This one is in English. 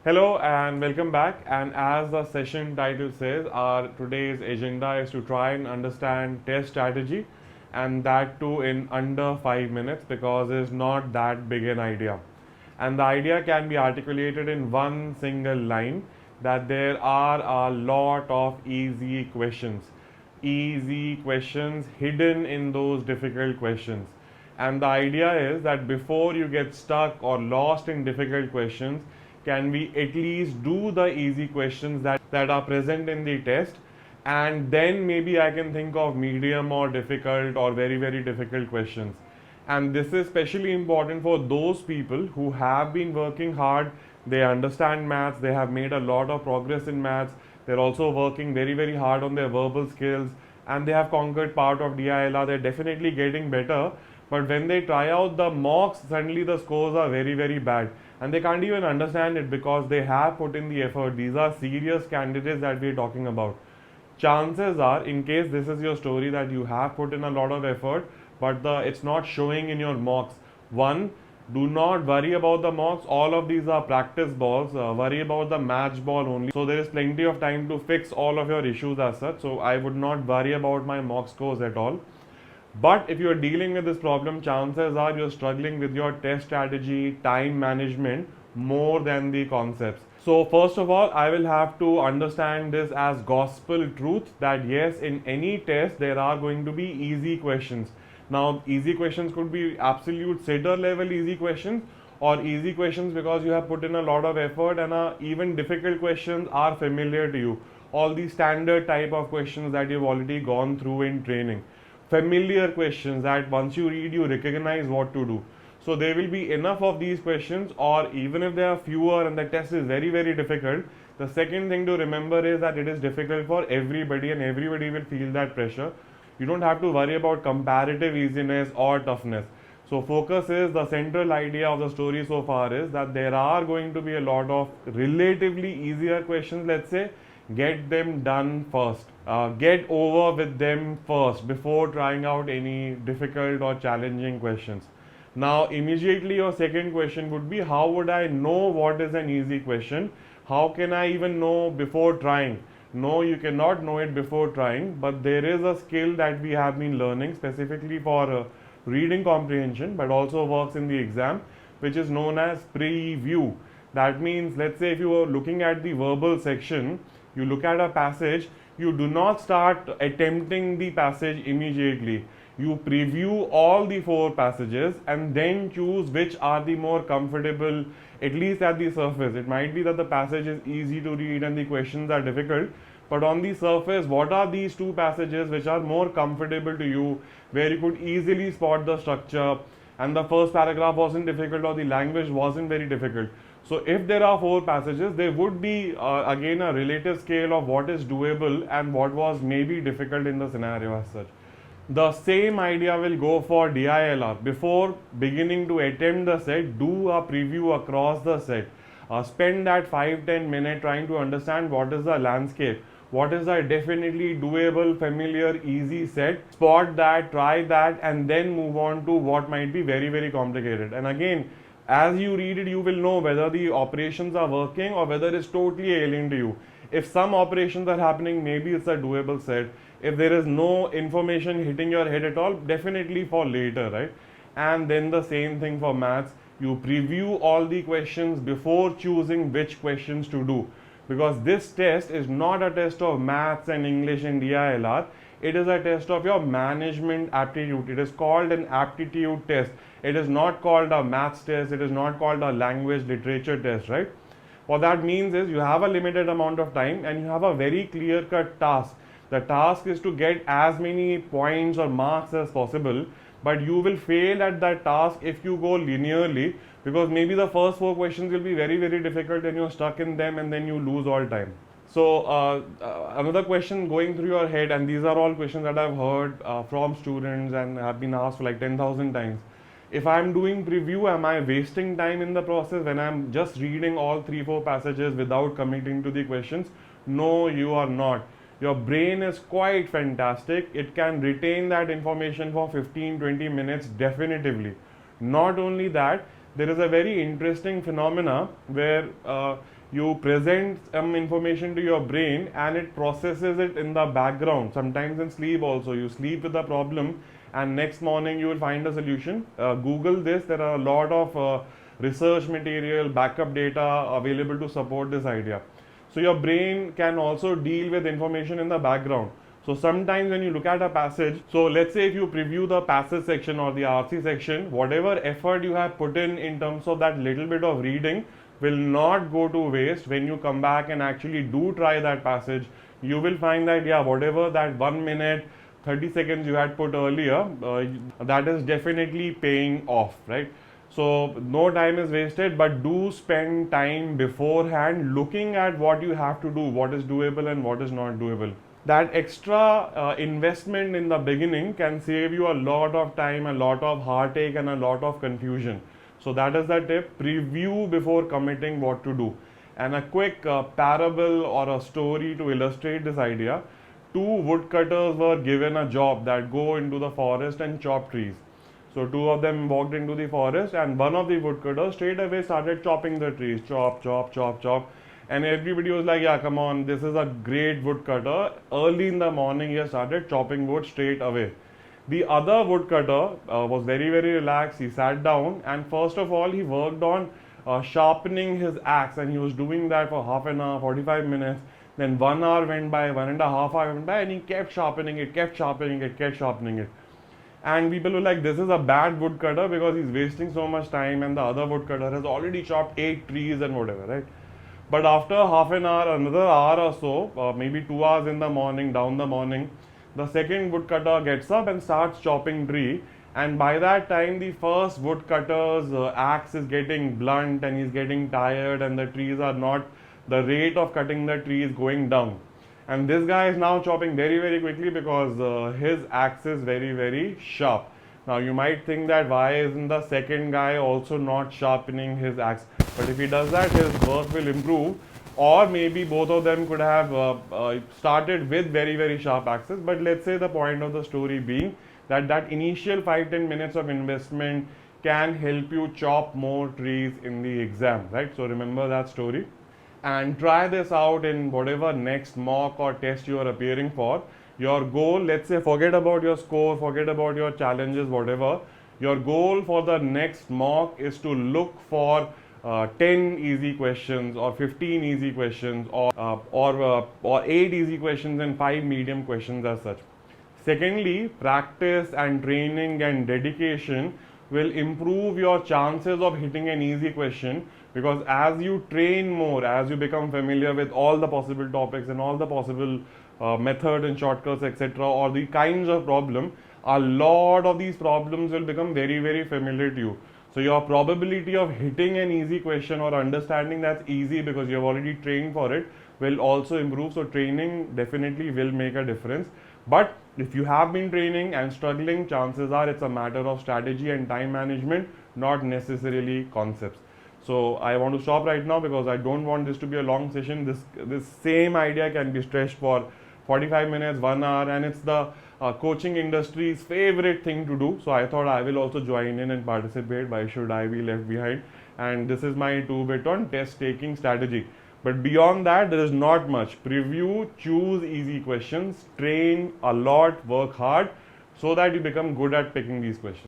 Hello and welcome back. And as the session title says, our today's agenda is to try and understand test strategy, and that too in under 5 minutes because it's not that big an idea. And the idea can be articulated in one single line that there are a lot of easy questions hidden in those difficult questions. And the idea is that before you get stuck or lost in difficult questions, can we at least do the easy questions that are present in the test, and then maybe I can think of medium or difficult or very difficult questions. And this is especially important for those people who have been working hard, they understand maths, they have made a lot of progress in maths, they're also working very hard on their verbal skills, and they have conquered part of DILR, they're definitely getting better. But when they try out the mocks, suddenly the scores are very bad, and they can't even understand it because they have put in the effort. These are serious candidates that we're talking about. Chances are, in case this is your story, that you have put in a lot of effort, but it's not showing in your mocks. One, do not worry about the mocks. All of these are practice balls. Worry about the match ball only. So there is plenty of time to fix all of your issues as such. So I would not worry about my mock scores at all. But if you are dealing with this problem, chances are you're struggling with your test strategy, time management more than the concepts. So first of all, I will have to understand this as gospel truth that yes, in any test there are going to be easy questions. Now, easy questions could be absolute sitter level easy questions, or easy questions because you have put in a lot of effort, and even difficult questions are familiar to you. All the standard type of questions that you've already gone through in training. Familiar questions that once you read, you recognize what to do. So there will be enough of these questions, or even if there are fewer and the test is very difficult, the second thing to remember is that it is difficult for everybody and everybody will feel that pressure. You don't have to worry about comparative easiness or toughness. So focus is the central idea of the story so far is that there are going to be a lot of relatively easier questions, let's say. Get them done first. Get over with them first before trying out any difficult or challenging questions. Now, immediately your second question would be, how would I know what is an easy question? How can I even know before trying? No, you cannot know it before trying, but there is a skill that we have been learning specifically for reading comprehension, but also works in the exam, which is known as preview. That means, let's say if you are looking at the verbal section, you look at a passage, you do not start attempting the passage immediately. You preview all the four passages and then choose which are the more comfortable, at least at the surface. It might be that the passage is easy to read and the questions are difficult, but on the surface, what are these two passages which are more comfortable to you, where you could easily spot the structure, and the first paragraph wasn't difficult or the language wasn't very difficult. So if there are four passages, there would be again a relative scale of what is doable and what was maybe difficult in the scenario as such. The same idea will go for DILR. Before beginning to attempt the set, do a preview across the set. Spend that 5-10 minutes trying to understand what is the landscape, what is a definitely doable, familiar, easy set. Spot that, try that, and then move on to what might be very complicated. And again, as you read it, you will know whether the operations are working or whether it's totally alien to you. If some operations are happening, maybe it's a doable set. If there is no information hitting your head at all, definitely for later, right? And then the same thing for maths. You preview all the questions before choosing which questions to do, because this test is not a test of maths and English and DILR. It is a test of your management aptitude. It is called an aptitude test. It is not called a maths test. It is not called a language literature test, right? What that means is you have a limited amount of time and you have a very clear cut task. The task is to get as many points or marks as possible, but you will fail at that task if you go linearly, because maybe the first four questions will be very difficult and you're stuck in them and then you lose all time. So another question going through your head, and these are all questions that I've heard from students and have been asked for like 10,000 times. If I'm doing preview, am I wasting time in the process when I'm just reading all 3-4 passages without committing to the questions? No, you are not. Your brain is quite fantastic. It can retain that information for 15-20 minutes definitively. Not only that, there is a very interesting phenomena where you present some information to your brain and it processes it in the background. Sometimes in sleep also, you sleep with the problem and next morning you will find a solution. Google this, there are a lot of research material, backup data available to support this idea. So your brain can also deal with information in the background. So sometimes when you look at a passage, so let's say if you preview the passage section or the RC section, whatever effort you have put in terms of that little bit of reading will not go to waste. When you come back and actually do try that passage, you will find that yeah, whatever that 1 minute 30 seconds you had put earlier, that is definitely paying off, right? So no time is wasted, but do spend time beforehand looking at what you have to do, what is doable and what is not doable. That extra investment in the beginning can save you a lot of time, a lot of heartache and a lot of confusion. So that is the tip: preview before committing what to do. And a quick parable or a story to illustrate this idea: two woodcutters were given a job that go into the forest and chop trees. So two of them walked into the forest and one of the woodcutters straight away started chopping the trees, chop, chop, chop, chop. And everybody was like, yeah, come on, this is a great woodcutter. Early in the morning, he started chopping wood straight away. The other woodcutter was very, very relaxed. He sat down and first of all, he worked on sharpening his axe, and he was doing that for half an hour, 45 minutes. Then 1 hour went by, 1.5 hours went by, and he kept sharpening it, kept sharpening it, kept sharpening it. And people were like, this is a bad woodcutter because he's wasting so much time, and the other woodcutter has already chopped 8 trees and whatever, right? But after half an hour, another hour or so, maybe 2 hours in the morning, down the morning, the second woodcutter gets up and starts chopping tree. And by that time, the first woodcutter's axe is getting blunt and he's getting tired, and the trees are not, the rate of cutting the tree is going down. And this guy is now chopping very, very quickly because his axe is very, very sharp. Now you might think that why isn't the second guy also not sharpening his axe? But if he does that, his work will improve. Or maybe both of them could have started with very, very sharp axes. But let's say the point of the story being that that initial 5-10 minutes of investment can help you chop more trees in the exam, right? So remember that story and try this out in whatever next mock or test you are appearing for. Your goal, let's say, forget about your score, forget about your challenges, whatever. Your goal for the next mock is to look for 10 easy questions or 15 easy questions or 8 easy questions and 5 medium questions as such. Secondly, practice and training and dedication will improve your chances of hitting an easy question, because as you train more, as you become familiar with all the possible topics and all the possible methods and shortcuts, etc., or the kinds of problem, a lot of these problems will become very, very familiar to you. So your probability of hitting an easy question or understanding that's easy because you have already trained for it will also improve. So training definitely will make a difference. But if you have been training and struggling, chances are it's a matter of strategy and time management, not necessarily concepts. So I want to stop right now because I don't want this to be a long session. This same idea can be stretched for 45 minutes, 1 hour, and it's the coaching industry's favorite thing to do. So I thought I will also join in and participate. Why should I be left behind? And this is my 2-bit on test taking strategy. But beyond that, there is not much. Preview, choose easy questions, train a lot, work hard so that you become good at picking these questions.